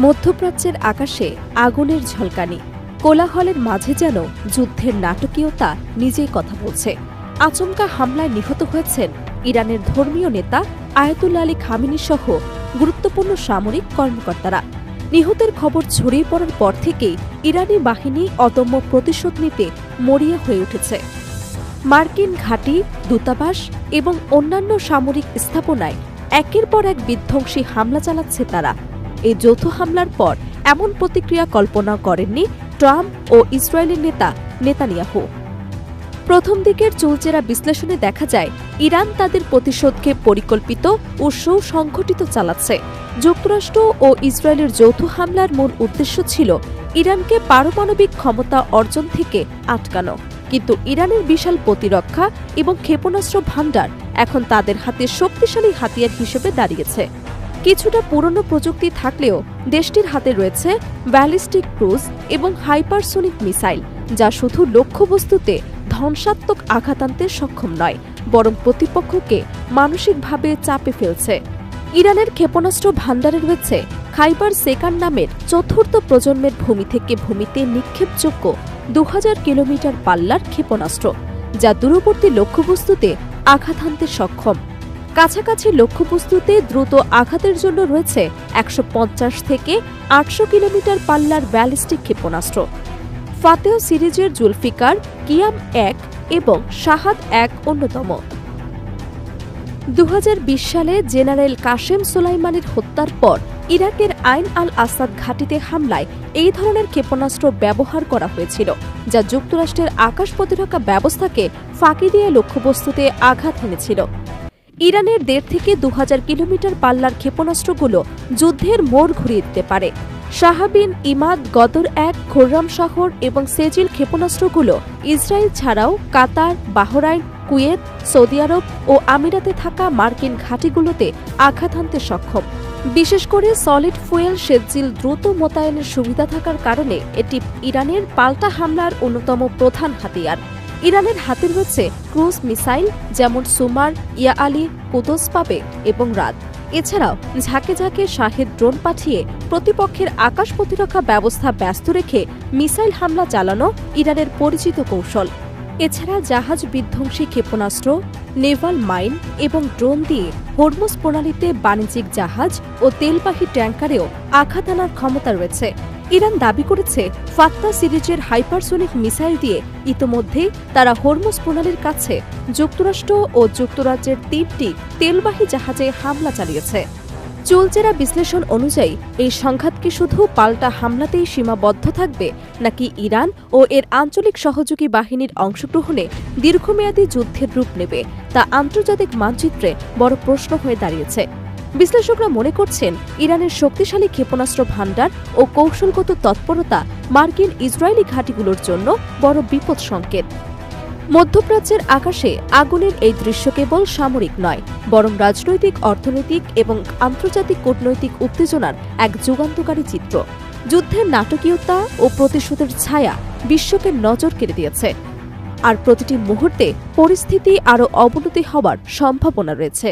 মধ্যপ্রাচ্যের আকাশে আগুনের ঝলকানি, কোলাহলের মাঝে যেন যুদ্ধের নাটকীয়তা নিজেই কথা বলছে। আচমকা হামলায় নিহত হয়েছেন ইরানের ধর্মীয় নেতা আয়াতুল্লাহ আলী খামেনি সহ গুরুত্বপূর্ণ সামরিক কর্মকর্তারা। নিহতের খবর ছড়িয়ে পড়ার পর থেকেই ইরানি বাহিনী অদম্য প্রতিশোধ নিতে মরিয়া হয়ে উঠেছে। মার্কিন ঘাঁটি, দূতাবাস এবং অন্যান্য সামরিক স্থাপনায় একের পর এক বিধ্বংসী হামলা চালাচ্ছে তারা। এই যৌথ হামলার পর এমন প্রতিক্রিয়া কল্পনা করেননি ট্রাম্প ও ইসরায়েলের নেতা নেতানিয়াহু। প্রথম দিকের চুলচেরা বিশ্লেষণে দেখা যায় ইরান তাদের প্রতিশোধকে পরিকল্পিত ও সুসংগঠিত চালাচ্ছে। যুক্তরাষ্ট্র ও ইসরায়েলের যৌথ হামলার মূল উদ্দেশ্য ছিল ইরানকে পারমাণবিক ক্ষমতা অর্জন থেকে আটকানো, কিন্তু ইরানের বিশাল প্রতিরক্ষা এবং ক্ষেপণাস্ত্র ভাণ্ডার এখন তাদের হাতে শক্তিশালী হাতিয়ার হিসেবে দাঁড়িয়েছে। কিছুটা পুরনো প্রযুক্তি থাকলেও দেশটির হাতে রয়েছে ব্যালিস্টিক ক্রুজ এবং হাইপারসোনিক মিসাইল, যা শুধু লক্ষ্যবস্তুতে ধ্বংসাত্মক আঘাত আনতে সক্ষম নয়, বরং প্রতিপক্ষকে মানসিকভাবে চাপে ফেলছে। ইরানের ক্ষেপণাস্ত্র ভাণ্ডারে রয়েছে খাইবার সেকান নামের চতুর্থ প্রজন্মের ভূমি থেকে ভূমিতে নিক্ষেপযোগ্য 2000 কিলোমিটার পাল্লার ক্ষেপণাস্ত্র, যা দূরবর্তী লক্ষ্যবস্তুতে আঘাত হানতে সক্ষম। কাছাকাছি লক্ষ্যবস্তুতে দ্রুত আঘাতের জন্য রয়েছে 150 থেকে 800 কিলোমিটার পাল্লার ব্যালিস্টিক ক্ষেপণাস্ত্র। ফাতেহ সিরিজের জুলফিকার, কিয়াম 1 এবং শাহাদ 1 অন্যতম। 2020 সালে জেনারেল কাশেম সোলাইমানির হত্যার পর ইরাকের আইন আল আসাদ ঘাঁটিতে হামলায় এই ধরনের ক্ষেপণাস্ত্র ব্যবহার করা হয়েছিল, যা যুক্তরাষ্ট্রের আকাশ প্রতিরক্ষা ব্যবস্থাকে ফাঁকি দিয়ে লক্ষ্যবস্তুতে আঘাত এনেছিল। ইরানের 1.5 থেকে 2000 কিলোমিটার পাল্লার ক্ষেপণাস্ত্রগুলো যুদ্ধের মোড় ঘুরিয়ে দিতে পারে। শাহাবিন, ইমাদ, গদর 1, খোররাম শহর এবং সেজিল ক্ষেপণাস্ত্রগুলো ইসরায়েল ছাড়াও কাতার, বাহরাইন, কুয়েত, সৌদি আরব ও আমিরাতে থাকা মার্কিন ঘাঁটিগুলোতে আঘাত হানতে সক্ষম। বিশেষ করে সলিড ফুয়েল সেজিল দ্রুত মোতায়েনের সুবিধা থাকার কারণে এটি ইরানের পাল্টা হামলার অন্যতম প্রধান হাতিয়ার। ইরানের হাতে রয়েছে ক্রুজ মিসাইল যেমন সুমার, ইয়া আলী, কুদস পাবে এবং রাদ। এছাড়াও ঝাঁকে ঝাঁকে শাহেদ ড্রোন পাঠিয়ে প্রতিপক্ষের আকাশ প্রতিরক্ষা ব্যবস্থা ব্যস্ত রেখে মিসাইল হামলা চালানো ইরানের পরিচিত কৌশল। এছাড়া জাহাজ বিধ্বংসী ক্ষেপণাস্ত্র, নেভাল মাইন এবং ড্রোন দিয়ে হরমুজ প্রণালীতে বাণিজ্যিক জাহাজ ও তেলবাহী ট্যাঙ্কারেও আঘাত আনার ক্ষমতা রয়েছে। ইরান দাবি করেছে ফাত্তা সিরিজের হাইপারসোনিক মিসাইল দিয়ে ইতোমধ্যেই তারা হরমুজ প্রণালীর কাছে যুক্তরাষ্ট্র ও যুক্তরাজ্যের 3টি তেলবাহী জাহাজে হামলা চালিয়েছে। চুলচেরা বিশ্লেষণ অনুযায়ী এই সংঘাত কি শুধু পাল্টা হামলাতেই সীমাবদ্ধ থাকবে, নাকি ইরান ও এর আঞ্চলিক সহযোগী বাহিনীর অংশগ্রহণে দীর্ঘমেয়াদী যুদ্ধের রূপ নেবে, তা আন্তর্জাতিক মানচিত্রে বড় প্রশ্ন হয়ে দাঁড়িয়েছে। বিশ্লেষকরা মনে করছেন ইরানের শক্তিশালী ক্ষেপণাস্ত্র ভাণ্ডার ও কৌশলগত তৎপরতা মার্কিন ইসরায়েলি ঘাঁটিগুলোর জন্য বড় বিপদ সংকেত। মধ্যপ্রাচ্যের আকাশে আগুনের এই দৃশ্য কেবল সামরিক নয়, বরং রাজনৈতিক, অর্থনৈতিক এবং আন্তর্জাতিক কূটনৈতিক উত্তেজনার এক যুগান্তকারী চিত্র। যুদ্ধের নাটকীয়তা ও প্রতিশোধের ছায়া বিশ্বকে নজর কেড়ে দিয়েছে, আর প্রতিটি মুহূর্তে পরিস্থিতি আরও অবনতি হওয়ার সম্ভাবনা রয়েছে।